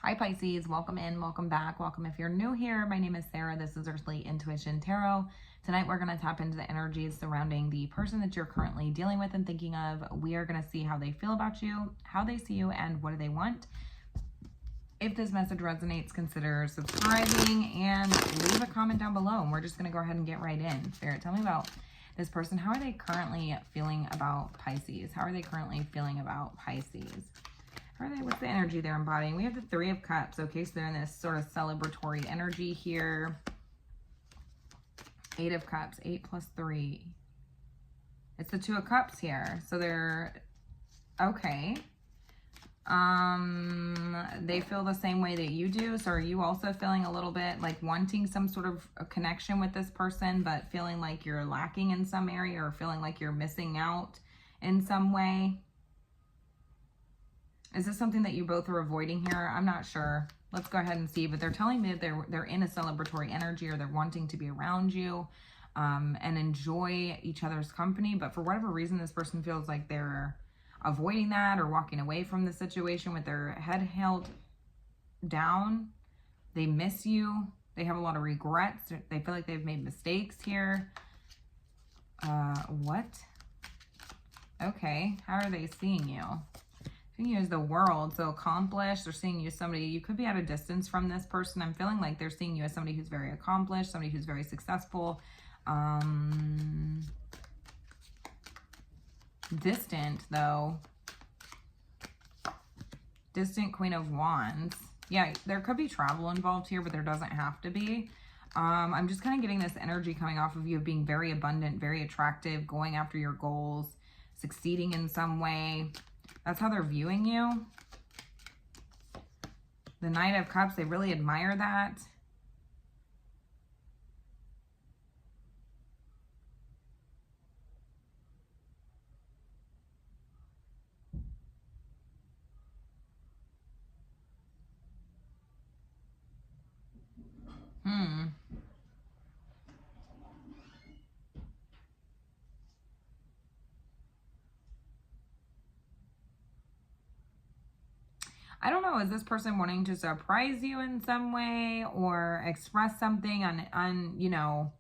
Hi Pisces, welcome in, welcome back, welcome if you're new here. My name is Sarah, this is Earthly Intuition Tarot. Tonight we're going to tap into the energies surrounding the person that you're currently dealing with and thinking of. We are going to see how they feel about you, how they see you, and what do they want. If this message resonates, consider subscribing and leave a comment down below. And we're just going to go ahead and get right in. Spirit, tell me about this person. How are they currently feeling about Pisces? How are they currently feeling about Pisces? How are they? What's the energy they're embodying? We have the Three of Cups. Okay, so they're in this sort of celebratory energy here. Eight of Cups. 8 plus 3. It's the Two of Cups here. So they're okay. They feel the same way that you do. So are you also feeling a little bit like wanting some sort of a connection with this person, but feeling like you're lacking in some area or feeling like you're missing out in some way? Is this something that you both are avoiding here? I'm not sure. Let's go ahead and see. But they're telling me that they're in a celebratory energy, or they're wanting to be around you and enjoy each other's company. But for whatever reason, this person feels like they're avoiding that or walking away from the situation with their head held down. They miss you. They have a lot of regrets. They feel like they've made mistakes here. What? Okay. How are they seeing you? Seeing you as the world, so accomplished. They're seeing you as somebody, you could be at a distance from this person. I'm feeling like they're seeing you as somebody who's very accomplished, somebody who's very successful. Distant, though. Distant Queen of Wands. Yeah, there could be travel involved here, but there doesn't have to be. I'm just kind of getting this energy coming off of you of being very abundant, very attractive, going after your goals, succeeding in some way. That's how they're viewing you. The Knight of Cups, they really admire that. I don't know, is this person wanting to surprise you in some way or express something on you know,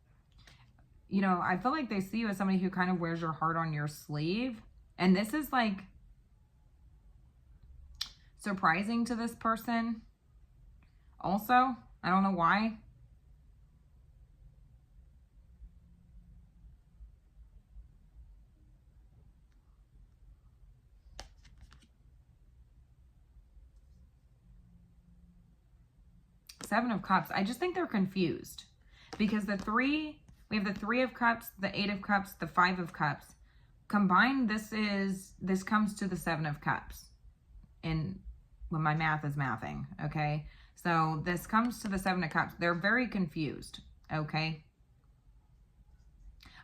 I feel like they see you as somebody who kind of wears your heart on your sleeve. And this is like surprising to this person also. I don't know why. Seven of Cups. I just think they're confused because we have the Three of Cups, the Eight of Cups, the Five of Cups. Combined, this comes to the Seven of Cups. And when my math is mathing, okay? So this comes to the Seven of Cups. They're very confused, okay?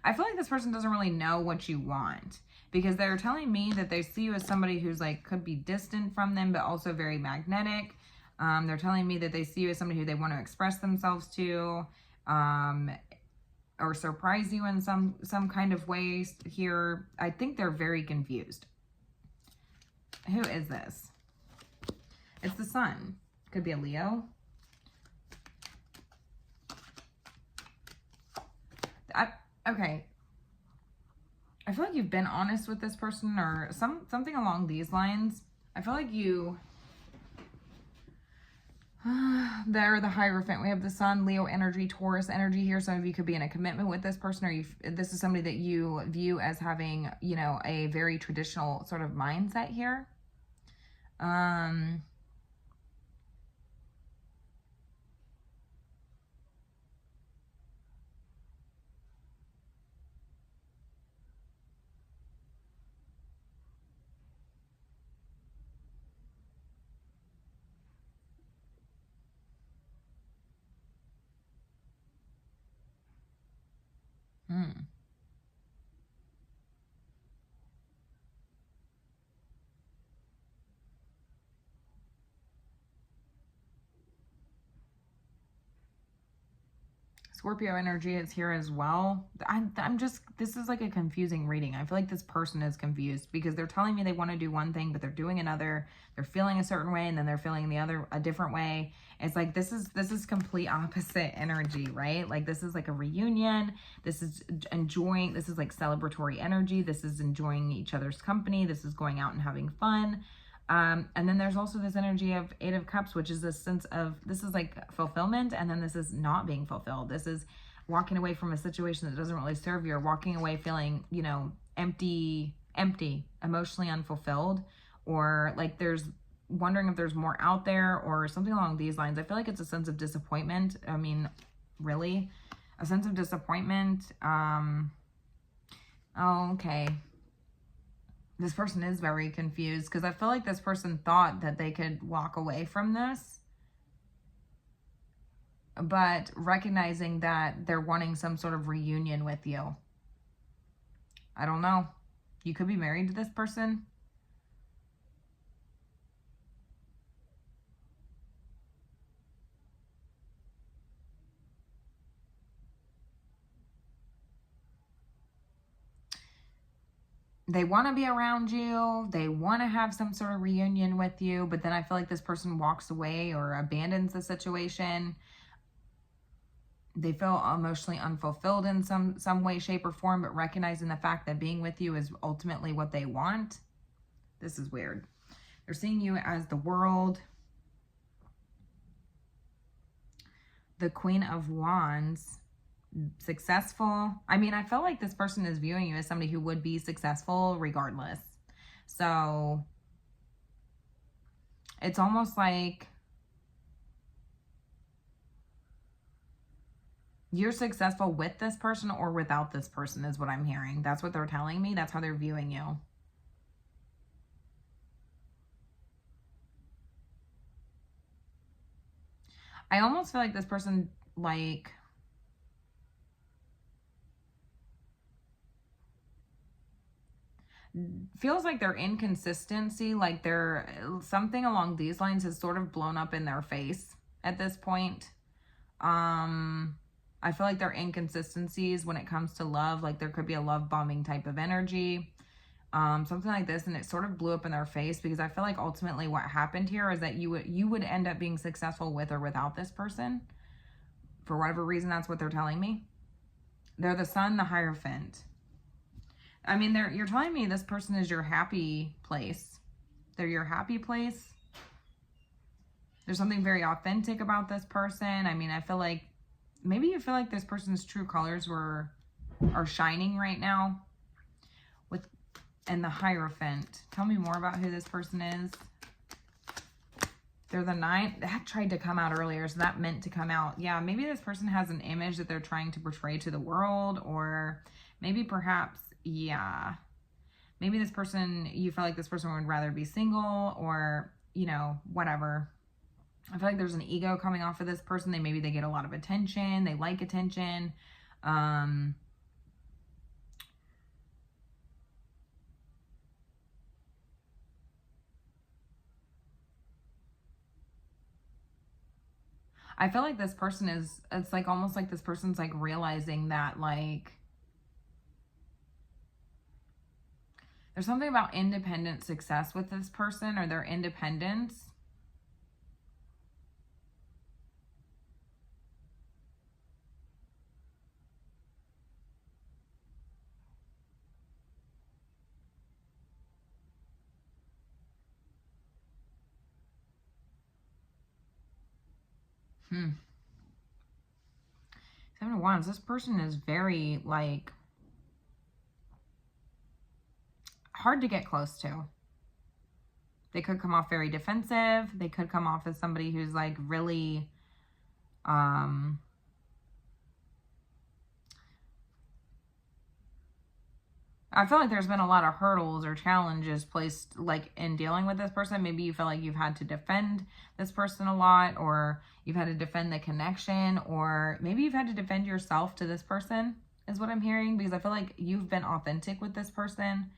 I feel like this person doesn't really know what you want because they're telling me that they see you as somebody who's like, could be distant from them, but also very magnetic. They're telling me that they see you as somebody who they want to express themselves to, or surprise you in some kind of way here. I think they're very confused. Who is this? It's the Sun. Could be a Leo. Okay. I feel like you've been honest with this person or something along these lines. I feel like you... They're the Hierophant. We have the Sun, Leo energy, Taurus energy here. Some of you could be in a commitment with this person, or this is somebody that you view as having, you know, a very traditional sort of mindset here. Scorpio energy is here as well. I'm just, this is like a confusing reading. I feel like this person is confused because they're telling me they want to do one thing, but they're doing another. They're feeling a certain way and then they're feeling the other, a different way. It's like, this is complete opposite energy, right? Like this is like a reunion. This is enjoying, this is like celebratory energy. This is enjoying each other's company. This is going out and having fun. And then there's also this energy of 8 of Cups, which is this sense of, this is like fulfillment. And then this is not being fulfilled. This is walking away from a situation that doesn't really serve you, or walking away feeling, you know, empty, emotionally unfulfilled, or like there's wondering if there's more out there or something along these lines. I feel like it's a sense of disappointment. I mean, really, a sense of disappointment. Oh, okay. This person is very confused because I feel like this person thought that they could walk away from this, but recognizing that they're wanting some sort of reunion with you. I don't know. You could be married to this person. They want to be around you. They want to have some sort of reunion with you. But then I feel like this person walks away or abandons the situation. They feel emotionally unfulfilled in some way, shape, or form, but recognizing the fact that being with you is ultimately what they want. This is weird. They're seeing you as the world. The Queen of Wands. Successful. I mean, I feel like this person is viewing you as somebody who would be successful regardless. So it's almost like you're successful with this person or without this person is what I'm hearing. That's what they're telling me. That's how they're viewing you. I almost feel like this person, like, feels like their inconsistency, like they're, something along these lines has sort of blown up in their face at this point. I feel like their inconsistencies when it comes to love, like there could be a love bombing type of energy, something like this, and it sort of blew up in their face because I feel like ultimately what happened here is that you would end up being successful with or without this person. For whatever reason, that's what they're telling me. They're the Sun, the Hierophant. I mean, you're telling me this person is your happy place. They're your happy place. There's something very authentic about this person. I mean, I feel like maybe you feel like this person's true colors are shining right now. And the Hierophant. Tell me more about who this person is. They're the 9. That tried to come out earlier, so that meant to come out. Yeah, maybe this person has an image that they're trying to portray to the world, or maybe perhaps, yeah. Maybe this person, you feel like this person would rather be single, or, you know, whatever. I feel like there's an ego coming off of this person. Maybe they get a lot of attention. They like attention. I feel like this person is, it's like almost like this person's like realizing that like there's something about independent success with this person, or their independence. Seven of Wands. This person is very, like, hard to get close to. They could come off very defensive. They could come off as somebody who's, like, really, I feel like there's been a lot of hurdles or challenges placed, like, in dealing with this person. Maybe you feel like you've had to defend this person a lot, or you've had to defend the connection, or maybe you've had to defend yourself to this person, is what I'm hearing, because I feel like you've been authentic with this person.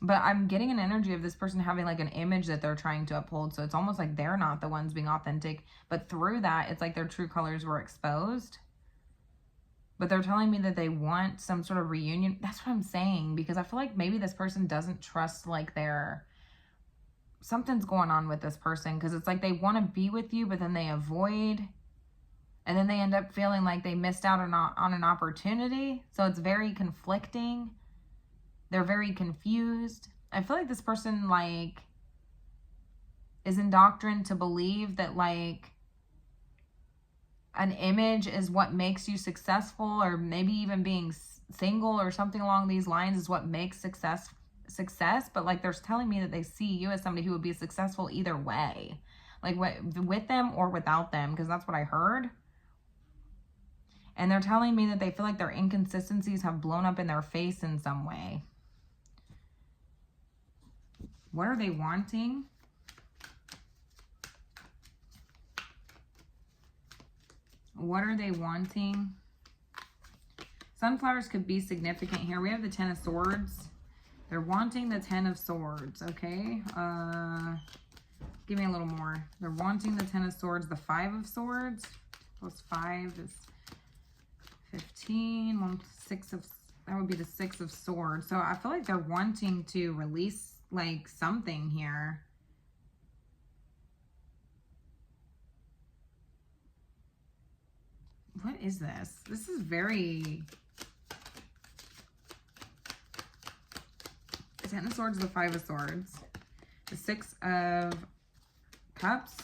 But I'm getting an energy of this person having, like, an image that they're trying to uphold. So it's almost like they're not the ones being authentic. But through that, it's like their true colors were exposed. But they're telling me that they want some sort of reunion. That's what I'm saying, because I feel like maybe this person doesn't trust, like, something's going on with this person, because it's like they want to be with you, but then they avoid, and then they end up feeling like they missed out on an opportunity. So it's very conflicting. They're very confused. I feel like this person, like, is indoctrined to believe that, like, an image is what makes you successful, or maybe even being single or something along these lines is what makes success. But, like, they're telling me that they see you as somebody who would be successful either way, like, with them or without them, because that's what I heard. And they're telling me that they feel like their inconsistencies have blown up in their face in some way. What are they wanting? What are they wanting? Sunflowers could be significant here. We have the Ten of Swords. They're wanting the Ten of Swords, okay? Give me a little more. They're wanting the Ten of Swords. The Five of Swords plus 5 is 15. That would be the 6 of Swords. So I feel like they're wanting to release, like, something here. What is this? This is very... The Ten of Swords, the Five of Swords, the 6 of Cups,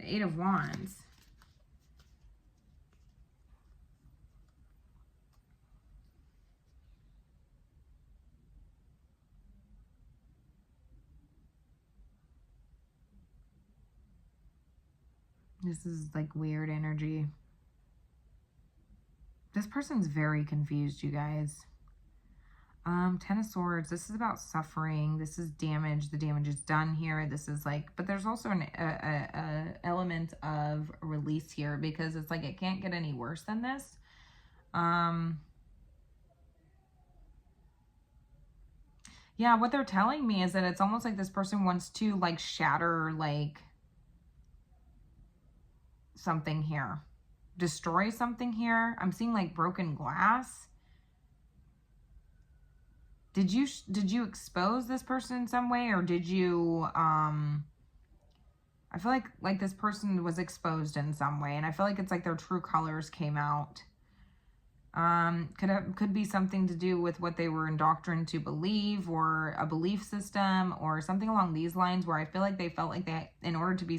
the 8 of Wands. This is, like, weird energy. This person's very confused, you guys. Ten of Swords, this is about suffering. This is damage. The damage is done here. This is, like, but there's also an element of release here, because it's like it can't get any worse than this. Yeah, what they're telling me is that it's almost like this person wants to, like, shatter, like, something here. Destroy something here. I'm seeing, like, broken glass. Did you expose this person in some way, or did you, I feel like this person was exposed in some way, and I feel like it's like their true colors came out. Could be something to do with what they were indoctrined to believe, or a belief system, or something along these lines, where I feel like they felt like they, in order to be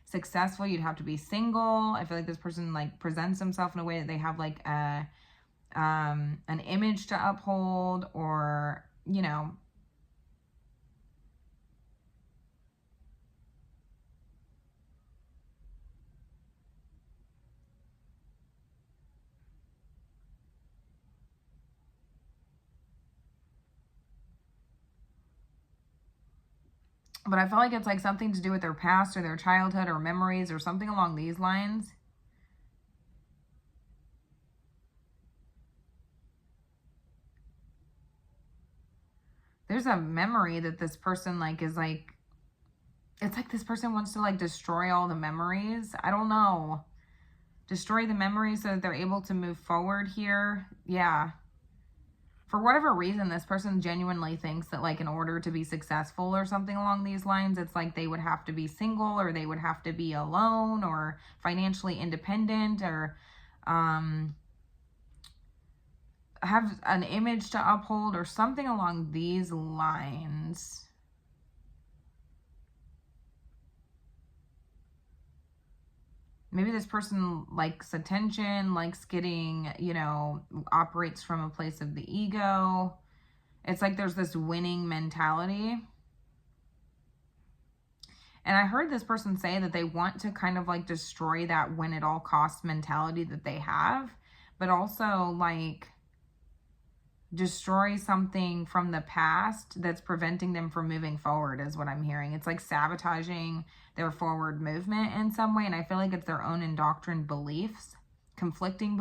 successful, you'd have to be single. I feel like this person, like, presents himself in a way that they have, like, an image to uphold, or, you know. But I feel like it's, like, something to do with their past, or their childhood, or memories, or something along these lines. There's a memory that this person, like, is, like, it's like this person wants to, like, destroy all the memories. I don't know. Destroy the memories so that they're able to move forward here. Yeah. For whatever reason, this person genuinely thinks that, like, in order to be successful or something along these lines, it's like they would have to be single, or they would have to be alone, or financially independent, or have an image to uphold, or something along these lines. Maybe this person likes attention, likes getting, you know, operates from a place of the ego. It's like there's this winning mentality. And I heard this person say that they want to kind of, like, destroy that win at all costs mentality that they have, but also, like, destroy something from the past that's preventing them from moving forward, is what I'm hearing. It's like sabotaging their forward movement in some way, and I feel like it's their own indoctrined beliefs, conflicting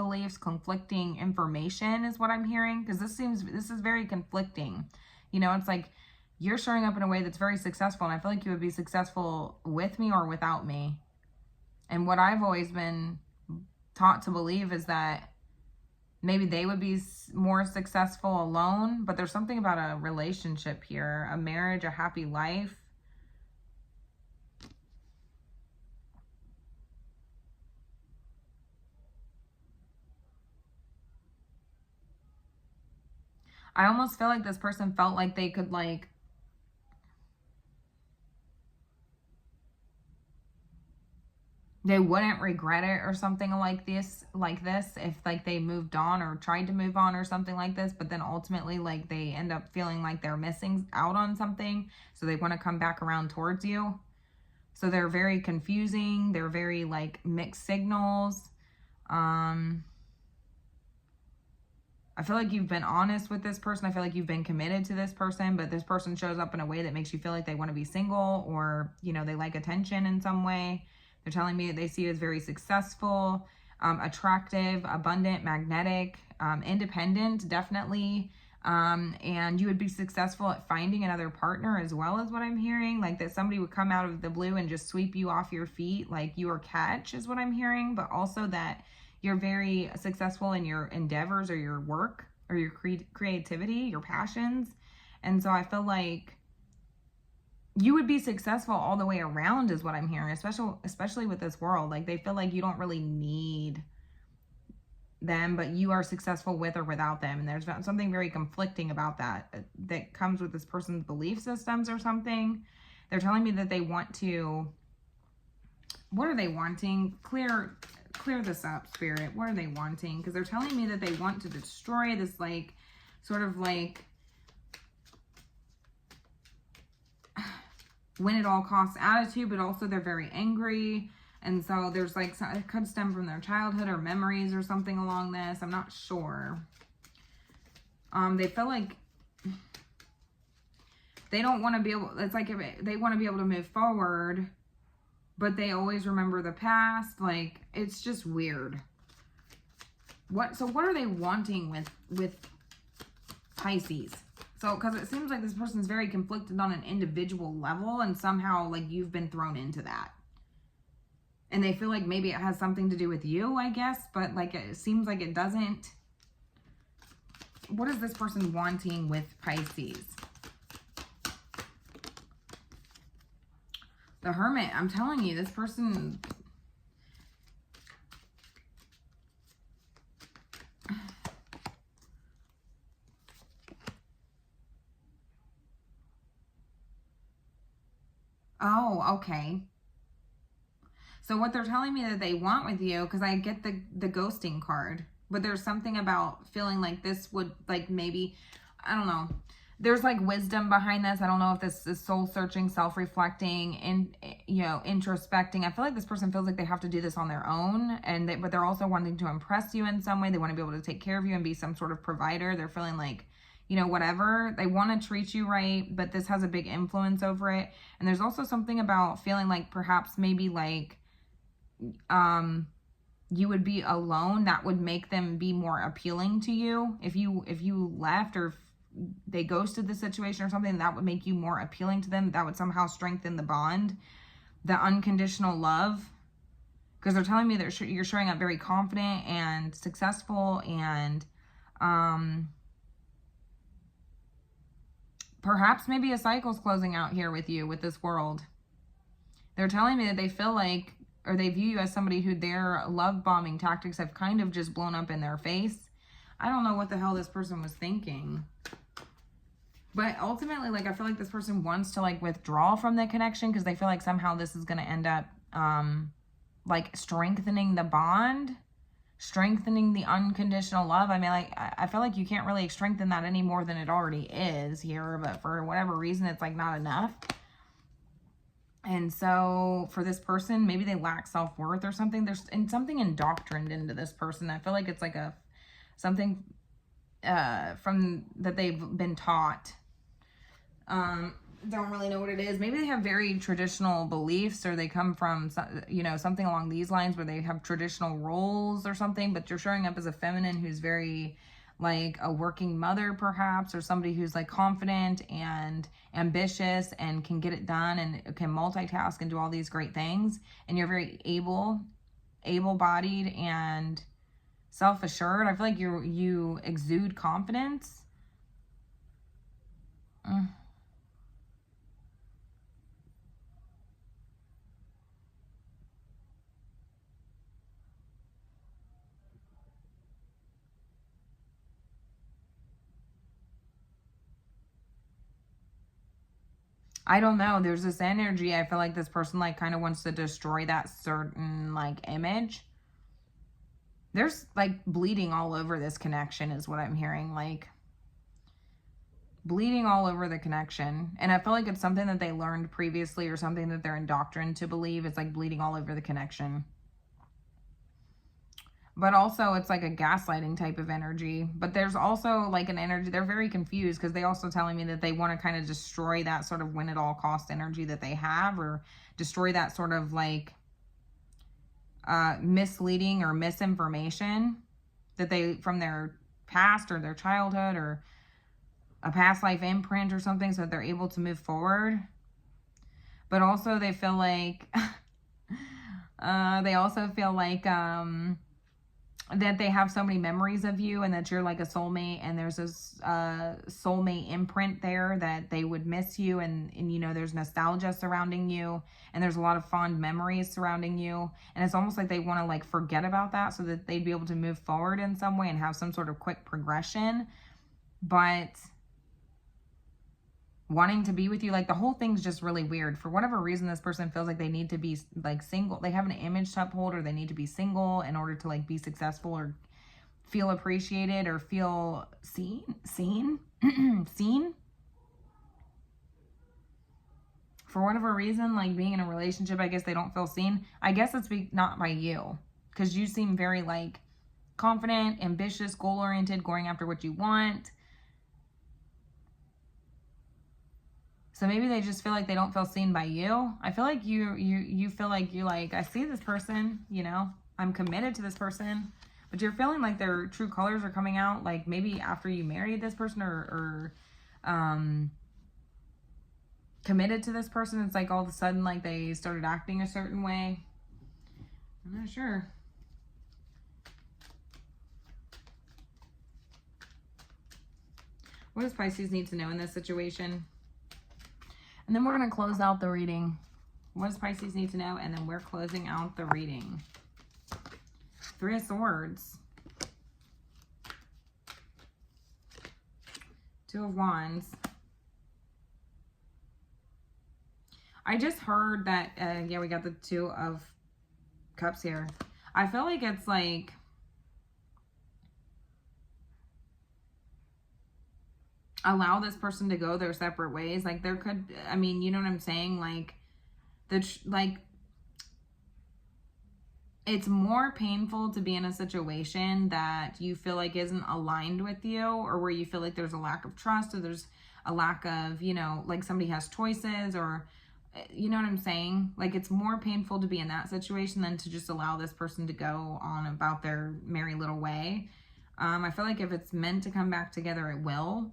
information is what I'm hearing, because this is very conflicting. You know, it's like you're showing up in a way that's very successful, and I feel like you would be successful with me or without me. And what I've always been taught to believe is that maybe they would be more successful alone, but there's something about a relationship here, a marriage, a happy life. I almost feel like this person felt like they could like they wouldn't regret it or something like this if like they moved on or tried to move on or something like this, but then ultimately like they end up feeling like they're missing out on something, so they want to come back around towards you. So they're very confusing, they're very like mixed signals. I feel like you've been honest with this person. I feel like you've been committed to this person, but this person shows up in a way that makes you feel like they want to be single, or, you know, they like attention in some way. They're telling me that they see you as very successful, attractive, abundant, magnetic, independent, definitely. And you would be successful at finding another partner as well, as what I'm hearing. Like that somebody would come out of the blue and just sweep you off your feet, like your catch is what I'm hearing. But also that you're very successful in your endeavors or your work or your creativity, your passions. And so I feel like you would be successful all the way around is what I'm hearing, especially with this world. Like they feel like you don't really need them, but you are successful with or without them. And there's something very conflicting about that comes with this person's belief systems or something. They're telling me that they want to, what are they wanting? Clear this up, Spirit. What are they wanting? Because they're telling me that they want to destroy this like sort of like win at all costs attitude, but also they're very angry. And so there's like, it could stem from their childhood or memories or something along this. I'm not sure. They feel like they don't want to be able, it's like if they want to be able to move forward, but they always remember the past. Like, it's just weird. So what are they wanting with Pisces? So, because it seems like this person's very conflicted on an individual level, and somehow like you've been thrown into that. And they feel like maybe it has something to do with you, I guess, but like it seems like it doesn't. What is this person wanting with Pisces? The Hermit, I'm telling you, this person... Oh, okay. So what they're telling me that they want with you, because I get the ghosting card, but there's something about feeling like this would, like, maybe, I don't know. There's like wisdom behind this. I don't know if this is soul searching, self-reflecting, and, you know, introspecting. I feel like this person feels like they have to do this on their own, but they're also wanting to impress you in some way. They want to be able to take care of you and be some sort of provider. They're feeling like, you know, whatever. They want to treat you right, but this has a big influence over it. And there's also something about feeling like perhaps maybe like, you would be alone. That would make them be more appealing to you. If you left, or if they ghosted the situation or something, that would make you more appealing to them. That would somehow strengthen the bond, the unconditional love. Because they're telling me that you're showing up very confident and successful, and perhaps maybe a cycle's closing out here with you, with this world. They're telling me that they feel like, or they view you as somebody who their love bombing tactics have kind of just blown up in their face. I don't know what the hell this person was thinking. But ultimately, like, I feel like this person wants to, like, withdraw from the connection because they feel like somehow this is going to end up, like, strengthening the bond, strengthening the unconditional love. I mean, like, I feel like you can't really strengthen that any more than it already is here, but for whatever reason, it's, like, not enough. And so for this person, maybe they lack self-worth or something. There's something indoctrined into this person. I feel like it's like something from that they've been taught. Don't really know what it is. Maybe they have very traditional beliefs, or they come from, you know, something along these lines where they have traditional roles or something, but you're showing up as a feminine who's very like a working mother perhaps, or somebody who's like confident and ambitious and can get it done and can multitask and do all these great things. And you're very able able-bodied and self-assured. I feel like you exude confidence. I don't know. There's this energy. I feel like this person like kind of wants to destroy that certain like image. There's like bleeding all over this connection is what I'm hearing. Like bleeding all over the connection. And I feel like it's something that they learned previously or something that they're indoctrined to believe. It's like bleeding all over the connection. But also it's like a gaslighting type of energy. But there's also like an energy. They're very confused because they also telling me that they want to kind of destroy that sort of win at all cost energy that they have, or destroy that sort of like misleading or misinformation that they from their past or their childhood or a past life imprint or something, so that they're able to move forward. But also they feel like they also feel like that they have so many memories of you and that you're like a soulmate, and there's this soulmate imprint there that they would miss you, and you know, there's nostalgia surrounding you, and there's a lot of fond memories surrounding you, and it's almost like they want to like forget about that so that they'd be able to move forward in some way and have some sort of quick progression. But wanting to be with you, like the whole thing's just really weird. For whatever reason, this person feels like they need to be like single. They have an image to uphold, or they need to be single in order to like be successful or feel appreciated or feel seen. Seen. For whatever reason, like being in a relationship, I guess they don't feel seen. I guess it's not by you, because you seem very like confident, ambitious, goal-oriented, going after what you want. So maybe they just feel like they don't feel seen by you. I feel like you feel like you're like, I see this person, you know, I'm committed to this person, but you're feeling like their true colors are coming out, like maybe after you married this person or committed to this person. It's like all of a sudden, like they started acting a certain way. I'm not sure. What does Pisces need to know in this situation? And then we're going to close out the reading. What does Pisces need to know? And then we're closing out the reading. 3 of Swords. 2 of Wands. I just heard that, yeah, we got the 2 of Cups here. I feel like it's like, allow this person to go their separate ways. Like there could, I mean, you know what I'm saying? Like it's more painful to be in a situation that you feel like isn't aligned with you, or where you feel like there's a lack of trust, or there's a lack of, you know, like somebody has choices, or you know what I'm saying? Like it's more painful to be in that situation than to just allow this person to go on about their merry little way. I feel like if it's meant to come back together, it will.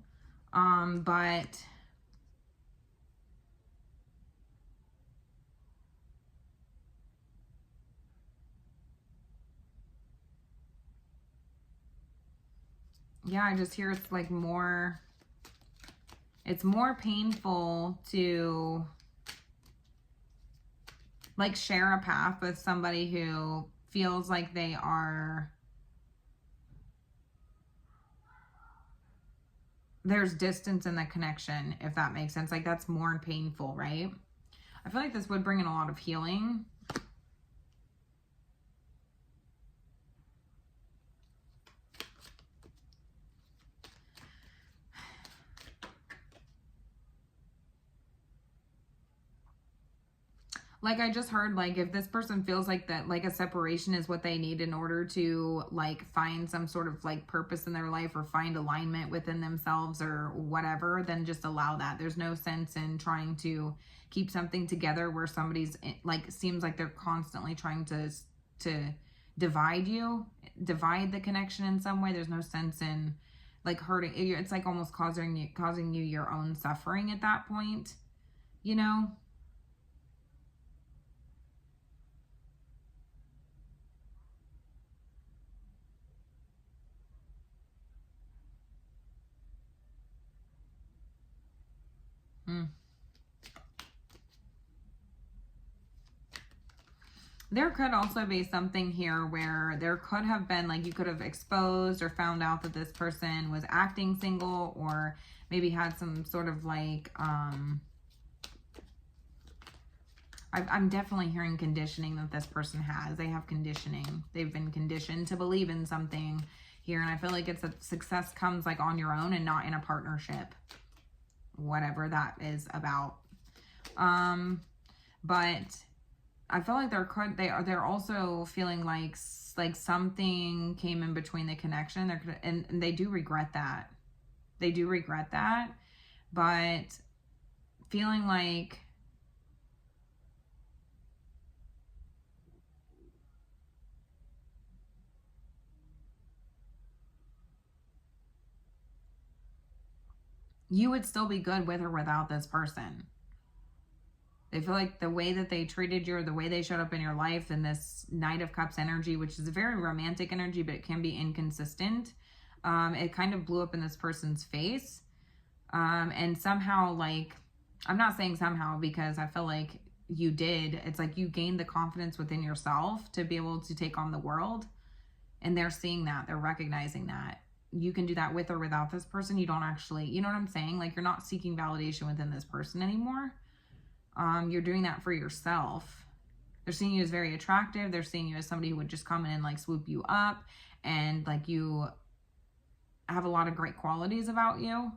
But yeah, I just hear it's like more, it's more painful to like share a path with somebody who feels like they are, there's distance in the connection, if that makes sense. Like that's more painful, right? I feel like this would bring in a lot of healing. Like I just heard, like if this person feels like that, like a separation is what they need in order to like find some sort of like purpose in their life or find alignment within themselves or whatever, then just allow that. There's no sense in trying to keep something together where somebody's like, seems like they're constantly trying to divide the connection in some way. There's no sense in like hurting. It's like almost causing you your own suffering at that point, you know? There could also be something here where there could have been, like, you could have exposed or found out that this person was acting single, or maybe had some sort of like, I'm definitely hearing conditioning that this person has. They have conditioning. They've been conditioned to believe in something here. And I feel like it's a success comes like on your own and not in a partnership, whatever that is about. But I feel like they're also feeling like something came in between the connection. And they do regret that. They do regret that, but feeling like you would still be good with or without this person. They feel like the way that they treated you, or the way they showed up in your life in this Knight of Cups energy, which is a very romantic energy, but it can be inconsistent. It kind of blew up in this person's face. And somehow, like, I'm not saying somehow because I feel like you did. It's like you gained the confidence within yourself to be able to take on the world. And they're seeing that. They're recognizing that. You can do that with or without this person. You don't actually, you know what I'm saying? Like, you're not seeking validation within this person anymore. You're doing that for yourself. They're seeing you as very attractive. They're seeing you as somebody who would just come in and like swoop you up, and like you have a lot of great qualities about you.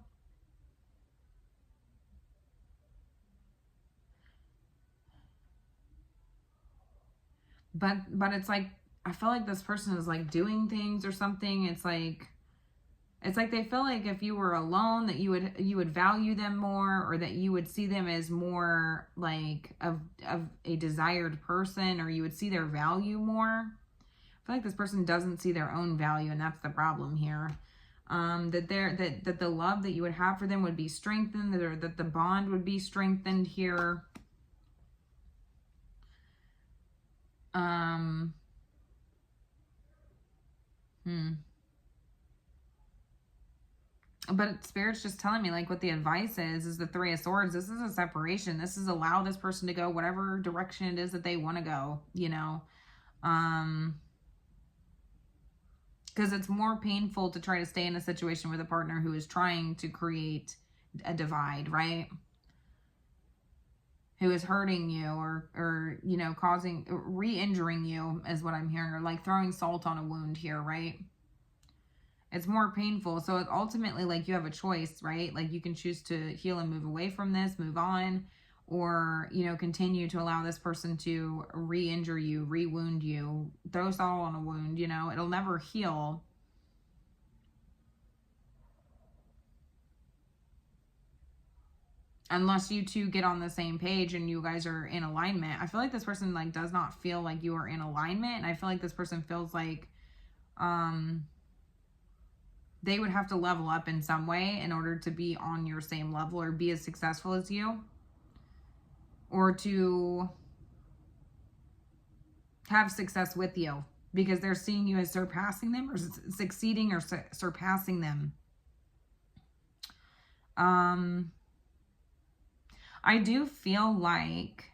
But it's like, I feel like this person is like doing things or something. It's like they feel like if you were alone, that you would value them more, or that you would see them as more like of a desired person, or you would see their value more. I feel like this person doesn't see their own value, and that's the problem here. That the love that you would have for them would be strengthened, or that the bond would be strengthened here. But Spirit's just telling me, like, what the advice is the Three of Swords. This is a separation. This is allow this person to go whatever direction it is that they want to go, you know. Because it's more painful to try to stay in a situation with a partner who is trying to create a divide, right? Who is hurting you, or you know, causing, re-injuring you is what I'm hearing, or like throwing salt on a wound here, right? It's more painful. So it's ultimately like you have a choice, right? Like you can choose to heal and move away from this, move on, or, you know, continue to allow this person to re-injure you, re-wound you, throw salt on a wound, you know, it'll never heal. Unless you two get on the same page and you guys are in alignment. I feel like this person like does not feel like you are in alignment. And I feel like this person feels like, they would have to level up in some way in order to be on your same level, or be as successful as you, or to have success with you, because they're seeing you as surpassing them, or succeeding, or surpassing them. I do feel like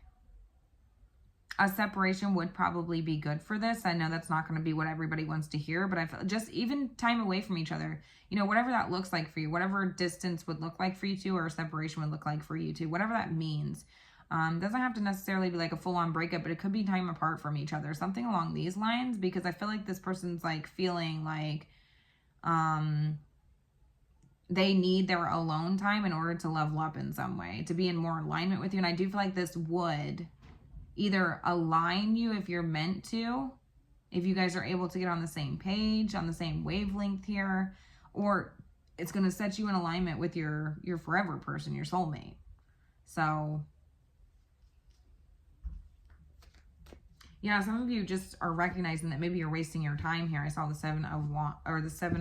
a separation would probably be good for this. I know that's not going to be what everybody wants to hear, but I feel just even time away from each other, you know, whatever that looks like for you, whatever distance would look like for you two, or separation would look like for you two, whatever that means. Doesn't have to necessarily be like a full-on breakup, but it could be time apart from each other, something along these lines, because I feel like this person's like feeling like they need their alone time in order to level up in some way, to be in more alignment with you. And I do feel like this would either align you if you're meant to, if you guys are able to get on the same page, on the same wavelength here, or it's going to set you in alignment with your forever person, your soulmate. So yeah, some of you just are recognizing that maybe you're wasting your time here. I saw the Seven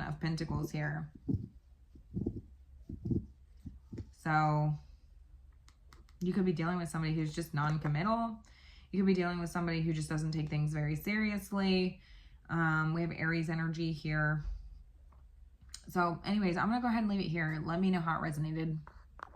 of Pentacles here. So you could be dealing with somebody who's just non-committal. You could be dealing with somebody who just doesn't take things very seriously. We have Aries energy here. So anyways, I'm going to go ahead and leave it here. Let me know how it resonated.